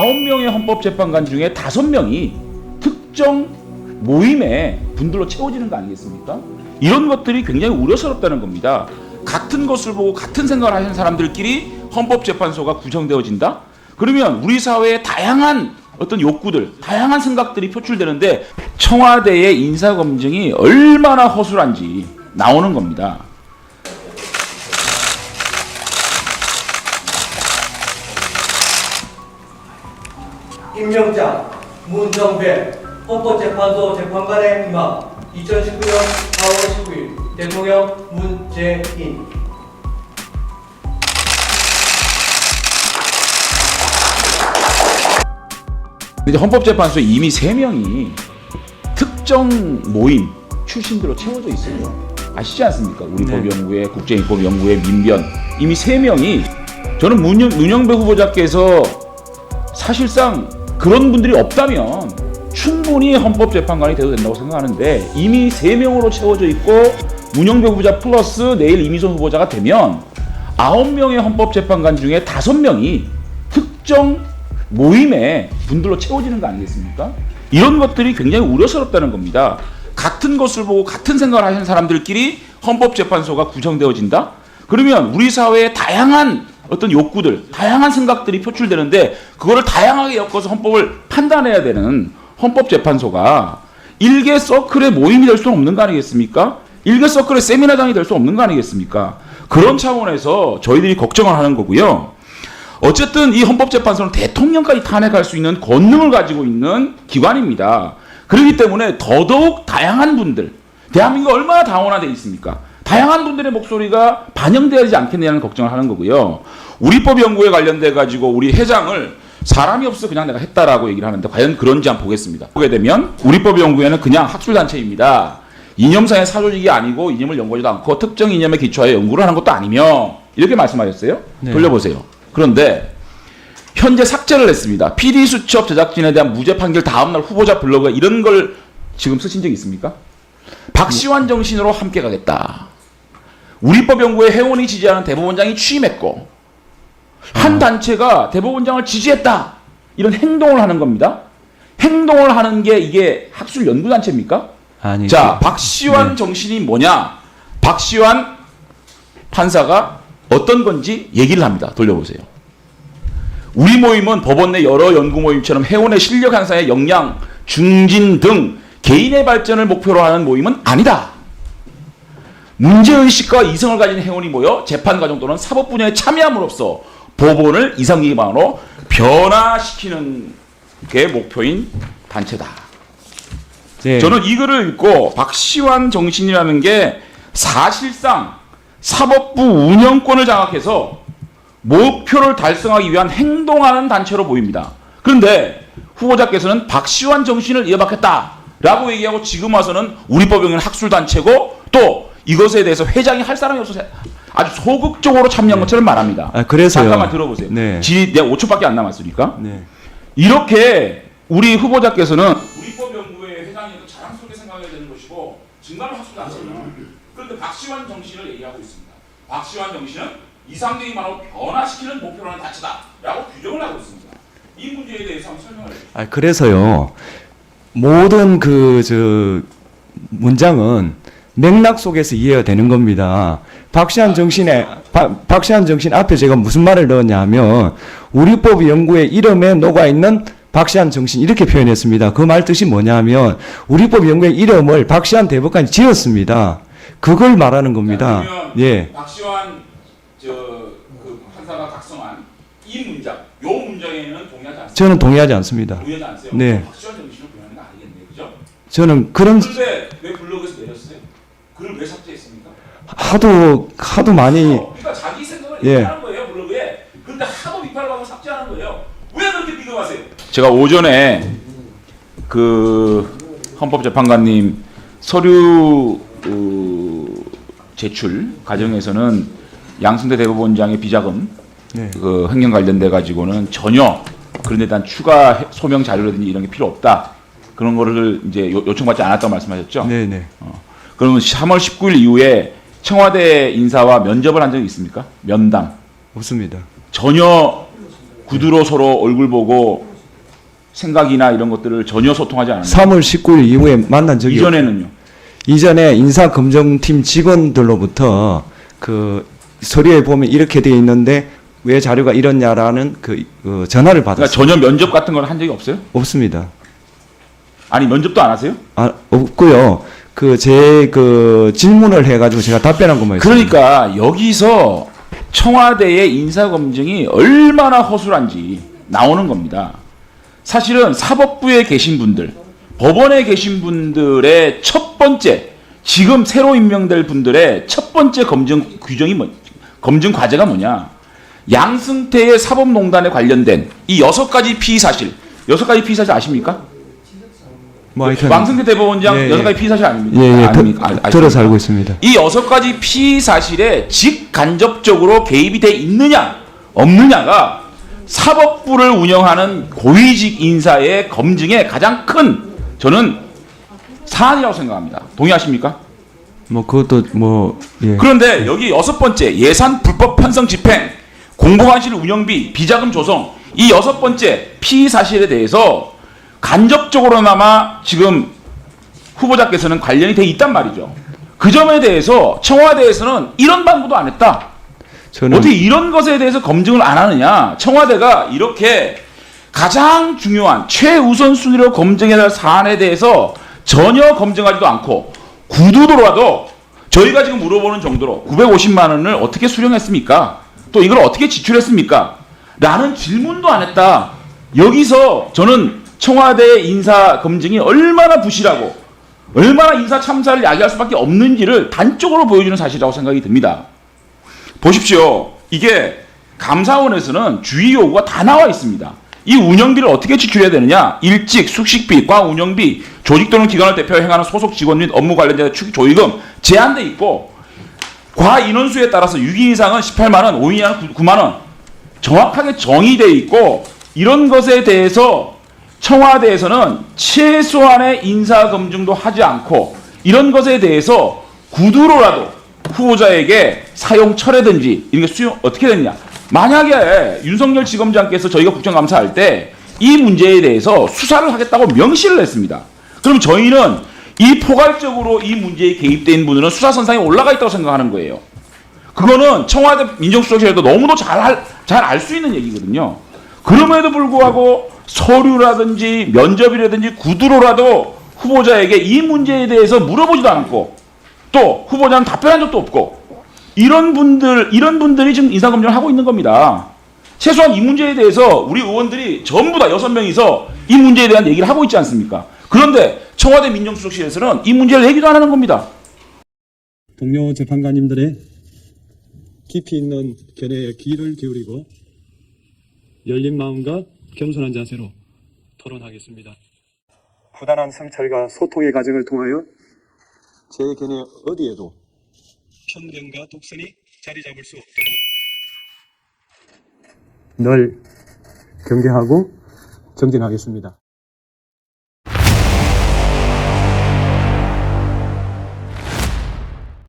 9명의 헌법재판관 중에 5명이 특정 모임의 분들로 채워지는 거 아니겠습니까? 이런 것들이 굉장히 우려스럽다는 겁니다. 같은 것을 보고 같은 생각을 하시는 사람들끼리 헌법재판소가 구성되어진다? 그러면 우리 사회의 다양한 어떤 욕구들, 다양한 생각들이 표출되는데 청와대의 인사검증이 얼마나 허술한지 나오는 겁니다. 임명장 문정배 헌법재판소 재판관의 임하 2019년 4월 19일 대통령 문재인. 이제 헌법재판소에 이미 3명이 특정 모임 출신들로 채워져 있어요. 아시지 않습니까? 우리 네. 법연구회, 국제인권연구회, 민변 이미 3명이 저는 문영배 후보자께서 사실상 그런 분들이 없다면 충분히 헌법재판관이 돼도 된다고 생각하는데 이미 3명으로 채워져 있고 문영배 후보자 플러스 내일 이미선 후보자가 되면 9명의 헌법재판관 중에 5명이 특정 모임의 분들로 채워지는 거 아니겠습니까? 이런 것들이 굉장히 우려스럽다는 겁니다. 같은 것을 보고 같은 생각을 하시는 사람들끼리 헌법재판소가 구성되어진다? 그러면 우리 사회의 다양한 어떤 욕구들, 다양한 생각들이 표출되는데 그거를 다양하게 엮어서 헌법을 판단해야 되는 헌법재판소가 일개 서클의 모임이 될 수는 없는 거 아니겠습니까? 일개 서클의 세미나장이 될 수 없는 거 아니겠습니까? 그런 차원에서 저희들이 걱정을 하는 거고요. 어쨌든 이 헌법재판소는 대통령까지 탄핵할 수 있는 권능을 가지고 있는 기관입니다. 그렇기 때문에 더더욱 다양한 분들, 대한민국이 얼마나 다원화되어 있습니까? 다양한 분들의 목소리가 반영되지 않겠느냐는 걱정을 하는 거고요. 우리법 연구에 관련돼 가지고 우리 회장을 사람이 없어 그냥 내가 했다라고 얘기를 하는데 과연 그런지 한번 보겠습니다. 보게 되면 우리법연구회는 그냥 학술단체입니다. 이념상의 사조직이 아니고 이념을 연구하지도 않고 특정 이념에 기초하여 연구를 하는 것도 아니며 이렇게 말씀하셨어요. 네. 돌려보세요. 그런데 현재 삭제를 했습니다. PD수첩 제작진에 대한 무죄 판결 다음날 후보자 블로그 이런 걸 지금 쓰신 적 있습니까? 박시환 정신으로 함께 가겠다. 우리법연구회 회원이 지지하는 대법원장이 취임했고 한 단체가 대법원장을 지지했다. 이런 행동을 하는 겁니다. 행동을 하는 게 이게 학술연구단체입니까? 아니, 자, 박시환 네. 정신이 뭐냐? 박시환 판사가 어떤 건지 얘기를 합니다. 돌려보세요. 우리 모임은 법원 내 여러 연구 모임처럼 회원의 실력 향상에 역량, 중진 등 개인의 발전을 목표로 하는 모임은 아니다. 문제의식과 이성을 가진 회원이 모여 재판 과정 또는 사법 분야에 참여함으로써 법원을 이상 기반으로 변화시키는 게 목표인 단체다. 네. 저는 이 글을 읽고 박시환 정신이라는 게 사실상 사법부 운영권을 장악해서 목표를 달성하기 위한 행동하는 단체로 보입니다. 그런데 후보자께서는 박시환 정신을 이어받겠다라고 얘기하고 지금 와서는 우리법연구회는 학술단체고 또 이것에 대해서 회장이 할 사람이 없어서 아주 소극적으로 참여한 것처럼 말합니다. 아, 그래서요. 잠깐만 들어보세요. 네. 내가 5초밖에 안 남았으니까. 네. 이렇게 우리 후보자께서는 우리법연구회 회장님도 자랑스럽게 생각해야 되는 것이고 정말로 학술단체입니다. 그런데 박시환 정신을 얘기하고 있습니다. 박시환 정신은 이상적인 말로 변화시키는 목표로 하는 단체다라고 규정을 하고 있습니다. 이 문제에 대해서 한번 설명을 해주세요. 아, 그래서요. 모든 문장은 맥락 속에서 이해가 되는 겁니다. 박시환 정신 앞에 제가 무슨 말을 넣었냐 하면 우리법 연구의 이름에 녹아 있는 박시환 정신 이렇게 표현했습니다. 그 말 뜻이 뭐냐 하면 우리법 연구의 이름을 박시환 대법관이 지었습니다. 그걸 말하는 겁니다. 그러면 예. 박시환 그 판사가 작성한 이 문장, 요 문장에는 동의하지 않습니다. 저는 동의하지 않습니다. 동의하지 않으세요? 네. 박시환 정신을 보여하는 거 아니겠네요, 그죠? 저는 그런 그런데 왜 블로그에서 내렸어요? 글을 왜 삭제했습니까? 하도 많이 그러니까 자기 생각을 예. 얘기하는 거예요, 블로그에. 그런데 하도 비판을 하고 삭제하는 거예요. 왜 그렇게 비교하세요? 제가 오전에 그 헌법재판관님 서류 제출 과정에서는 양승태 대법원장의 비자금 네. 그 횡령 관련돼 가지고는 전혀 그런 데 대한 추가 소명 자료라든지 이런 게 필요 없다. 그런 거를 이제 요청받지 않았다고 말씀하셨죠? 네네. 그러면 3월 19일 이후에 청와대 인사와 면접을 한 적이 있습니까? 면담. 없습니다. 전혀 구두로 서로 얼굴 보고 생각이나 이런 것들을 전혀 소통하지 않았나요? 3월 19일 이후에 만난 적이 이전에는요? 이전에 인사검증팀 직원들로부터 그 서류에 보면 이렇게 되어 있는데 왜 자료가 이렇냐라는 그 전화를 그러니까 받았어요. 전혀 면접 같은 걸 한 적이 없어요? 없습니다. 아니 면접도 안 하세요? 아, 없고요. 제 질문을 해가지고 제가 답변한 것만 있습니다. 그러니까 여기서 청와대의 인사검증이 얼마나 허술한지 나오는 겁니다. 사실은 사법부에 계신 분들, 법원에 계신 분들의 첫 번째, 지금 새로 임명될 분들의 첫 번째 검증 규정이 검증 과제가 뭐냐? 양승태의 사법농단에 관련된 이 6가지 피의 사실, 6가지 피의 사실 아십니까? 뭐 하여튼 왕승태 대법원장 예, 6가지 피의 사실 아닙니까? 예, 아닙니까? 들어서 알고 있습니다. 이 6가지 피의 사실에 직간접적으로 개입이 돼 있느냐 없느냐가 사법부를 운영하는 고위직 인사의 검증의 가장 큰 저는 사안이라고 생각합니다. 동의하십니까? 뭐 그것도 예. 그런데 여기 6번째 예산 불법 편성 집행, 공공환실 운영비, 비자금 조성 이 6번째 피의 사실에 대해서 간접적으로나마 지금 후보자께서는 관련이 돼 있단 말이죠. 그 점에 대해서 청와대에서는 이런 방구도 안 했다. 저는 어떻게 이런 것에 대해서 검증을 안 하느냐. 청와대가 이렇게 가장 중요한 최우선 순위로 검증해야 할 사안에 대해서 전혀 검증하지도 않고 구두로라도 저희가 지금 물어보는 정도로 950만 원을 어떻게 수령했습니까? 또 이걸 어떻게 지출했습니까? 라는 질문도 안 했다. 여기서 저는 청와대의 인사 검증이 얼마나 부실하고 얼마나 인사 참사를 야기할 수밖에 없는지를 단적으로 보여주는 사실이라고 생각이 듭니다. 보십시오. 이게 감사원에서는 주의 요구가 다 나와 있습니다. 이 운영비를 어떻게 지출해야 되느냐? 일직, 숙식비, 과운영비, 조직 또는 기관을 대표해 행하는 소속 직원 및 업무 관련자 조의금 제한돼 있고 과 인원수에 따라서 6인 이상은 18만 원, 5인 이상은 9만 원 정확하게 정의돼 있고 이런 것에 대해서 청와대에서는 최소한의 인사검증도 하지 않고 이런 것에 대해서 구두로라도 후보자에게 사용 철회든지 이런 게 수용 어떻게 됐냐. 만약에 윤석열 지검장께서 저희가 국정감사할 때 이 문제에 대해서 수사를 하겠다고 명시를 했습니다. 그럼 저희는 이 포괄적으로 이 문제에 개입된 분들은 수사선상에 올라가 있다고 생각하는 거예요. 그거는 청와대 민정수석실에도 너무도 잘 알 수 있는 얘기거든요. 그럼에도 불구하고 서류라든지 면접이라든지 구두로라도 후보자에게 이 문제에 대해서 물어보지도 않고 또 후보자는 답변한 적도 없고 이런 분들이 지금 인사검증을 하고 있는 겁니다. 최소한 이 문제에 대해서 우리 의원들이 전부 다 6명이서 이 문제에 대한 얘기를 하고 있지 않습니까? 그런데 청와대 민정수석실에서는 이 문제를 얘기도 안 하는 겁니다. 동료 재판관님들의 깊이 있는 견해에 귀를 기울이고 열린 마음과 겸손한 자세로 토론하겠습니다. 부단한 성찰과 소통의 과정을 통하여 제 견해 어디에도 편견과 독선이 자리 잡을 수 없도록 늘 경계하고 정진하겠습니다.